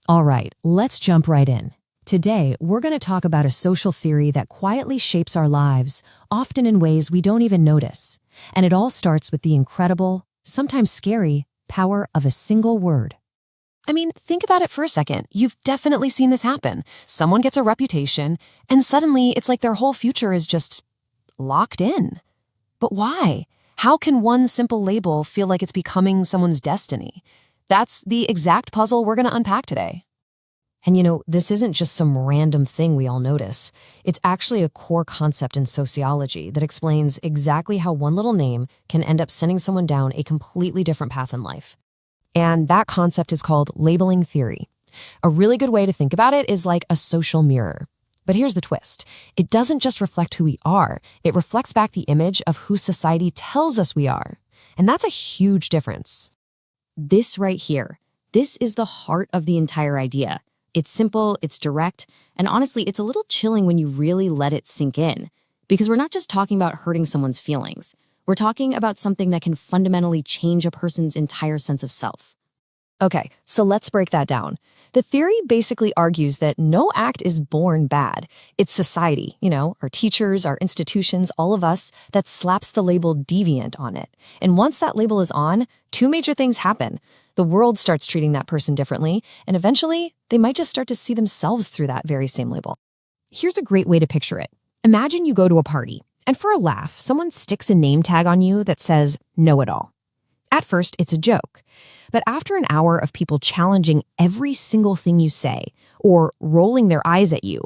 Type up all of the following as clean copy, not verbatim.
All right, let's jump right in. Today, we're going to talk about a social theory that quietly shapes our lives, often in ways we don't even notice. And it all starts with the incredible, sometimes scary, power of a single word. I mean, think about it for a second. You've definitely seen this happen. Someone gets a reputation, and suddenly it's like their whole future is just locked in. But why? How can one simple label feel like it's becoming someone's destiny? That's the exact puzzle we're going to unpack today. And this isn't just some random thing we all notice. It's actually a core concept in sociology that explains exactly how one little name can end up sending someone down a completely different path in life. And that concept is called labeling theory. A really good way to think about it is like a social mirror. But here's the twist. It doesn't just reflect who we are. It reflects back the image of who society tells us we are. And that's a huge difference. This right here, this is the heart of the entire idea. It's simple, it's direct, and honestly, it's a little chilling when you really let it sink in. Because we're not just talking about hurting someone's feelings. We're talking about something that can fundamentally change a person's entire sense of self. Okay, so let's break that down. The theory basically argues that no act is born bad. It's society, our teachers, our institutions, all of us, that slaps the label deviant on it. And once that label is on, two major things happen. The world starts treating that person differently, and eventually, they might just start to see themselves through that very same label. Here's a great way to picture it. Imagine you go to a party, and for a laugh, someone sticks a name tag on you that says know-it-all. At first, it's a joke. But after an hour of people challenging every single thing you say or rolling their eyes at you,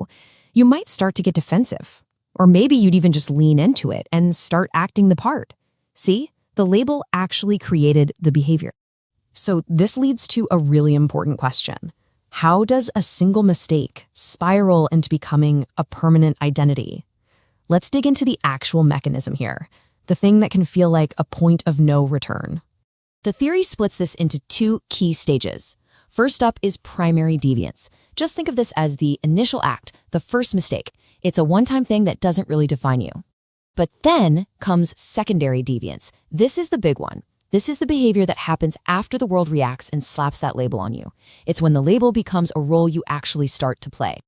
you might start to get defensive. Or maybe you'd even just lean into it and start acting the part. See, the label actually created the behavior. So this leads to a really important question. How does a single mistake spiral into becoming a permanent identity? Let's dig into the actual mechanism here, the thing that can feel like a point of no return. The theory splits this into two key stages. First up is primary deviance. Just think of this as the initial act, the first mistake. It's a one-time thing that doesn't really define you. But then comes secondary deviance. This is the big one. This is the behavior that happens after the world reacts and slaps that label on you. It's when the label becomes a role you actually start to play.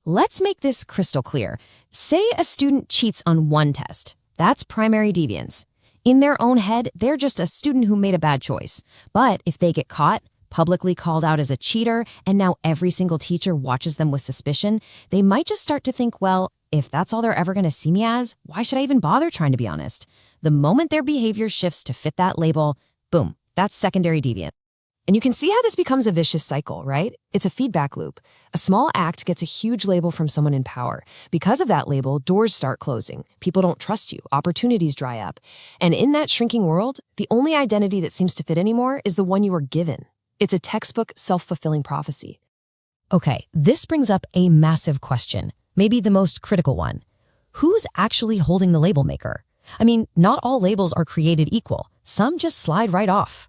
Let's make this crystal clear. Say a student cheats on one test. That's primary deviance. In their own head, they're just a student who made a bad choice. But if they get caught, publicly called out as a cheater, and now every single teacher watches them with suspicion, they might just start to think, well, if that's all they're ever going to see me as, why should I even bother trying to be honest? The moment their behavior shifts to fit that label, boom, that's secondary deviant. And you can see how this becomes a vicious cycle, right? It's a feedback loop. A small act gets a huge label from someone in power. Because of that label, doors start closing. People don't trust you. Opportunities dry up. And in that shrinking world, the only identity that seems to fit anymore is the one you were given. It's a textbook self-fulfilling prophecy. Okay, this brings up a massive question, maybe the most critical one. Who's actually holding the label maker? I mean, not all labels are created equal. Some just slide right off.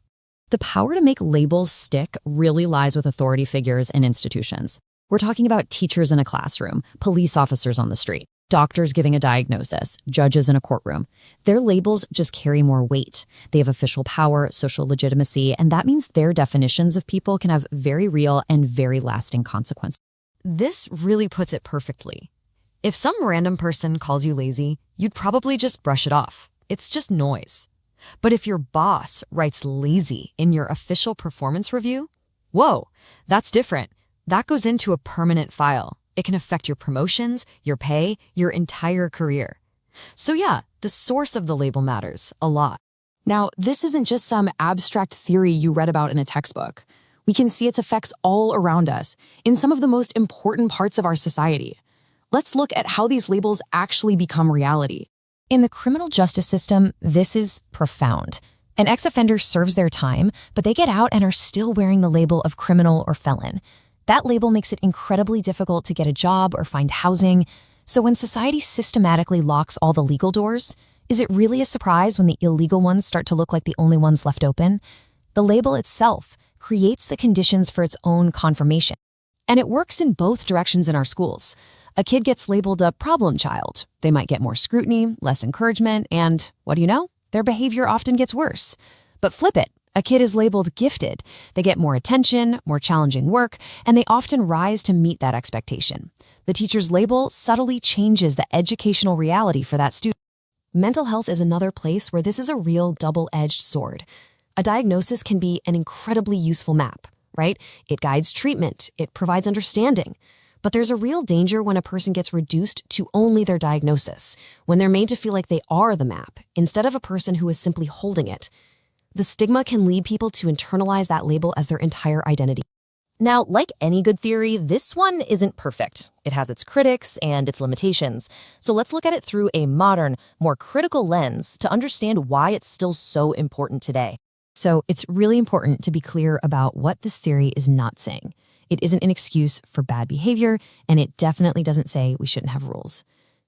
The power to make labels stick really lies with authority figures and institutions. We're talking about teachers in a classroom, police officers on the street, doctors giving a diagnosis, judges in a courtroom. Their labels just carry more weight. They have official power, social legitimacy, and that means their definitions of people can have very real and very lasting consequences. This really puts it perfectly. If some random person calls you lazy, you'd probably just brush it off. It's just noise. But if your boss writes lazy in your official performance review, whoa, that's different. That goes into a permanent file. It can affect your promotions, your pay, your entire career. So yeah, the source of the label matters a lot. Now, this isn't just some abstract theory you read about in a textbook. We can see its effects all around us, in some of the most important parts of our society. Let's look at how these labels actually become reality. In the criminal justice system, this is profound. An ex-offender serves their time, but they get out and are still wearing the label of criminal or felon. That label makes it incredibly difficult to get a job or find housing. So when society systematically locks all the legal doors, is it really a surprise when the illegal ones start to look like the only ones left open? The label itself creates the conditions for its own confirmation. And it works in both directions in our schools. A kid gets labeled a problem child. They might get more scrutiny, less encouragement, and what do you know? Their behavior often gets worse. But flip it. A kid is labeled gifted. They get more attention, more challenging work, and they often rise to meet that expectation. The teacher's label subtly changes the educational reality for that student. Mental health is another place where this is a real double-edged sword. A diagnosis can be an incredibly useful map, right? It guides treatment, it provides understanding. But there's a real danger when a person gets reduced to only their diagnosis, when they're made to feel like they are the map, instead of a person who is simply holding it. The stigma can lead people to internalize that label as their entire identity. Now, like any good theory, this one isn't perfect. It has its critics and its limitations. So let's look at it through a modern, more critical lens to understand why it's still so important today. So it's really important to be clear about what this theory is not saying. It isn't an excuse for bad behavior, and it definitely doesn't say we shouldn't have rules.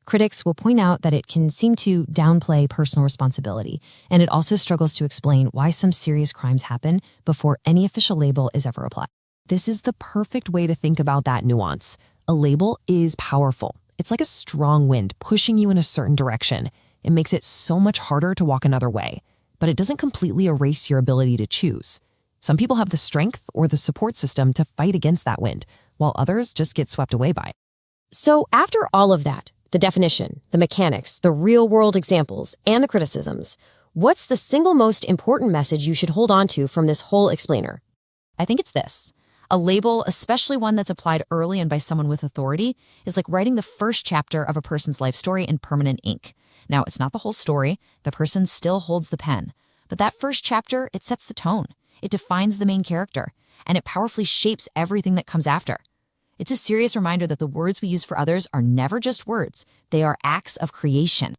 Critics will point out that it can seem to downplay personal responsibility, and it also struggles to explain why some serious crimes happen before any official label is ever applied. This is the perfect way to think about that nuance. A label is powerful. It's like a strong wind pushing you in a certain direction. It makes it so much harder to walk another way, but it doesn't completely erase your ability to choose. Some people have the strength or the support system to fight against that wind, while others just get swept away by it. So after all of that, the definition, the mechanics, the real-world examples, and the criticisms, what's the single most important message you should hold on to from this whole explainer? I think it's this. A label, especially one that's applied early and by someone with authority, is like writing the first chapter of a person's life story in permanent ink. Now, it's not the whole story. The person still holds the pen. But that first chapter, it sets the tone. It defines the main character, and it powerfully shapes everything that comes after. It's a serious reminder that the words we use for others are never just words. They are acts of creation.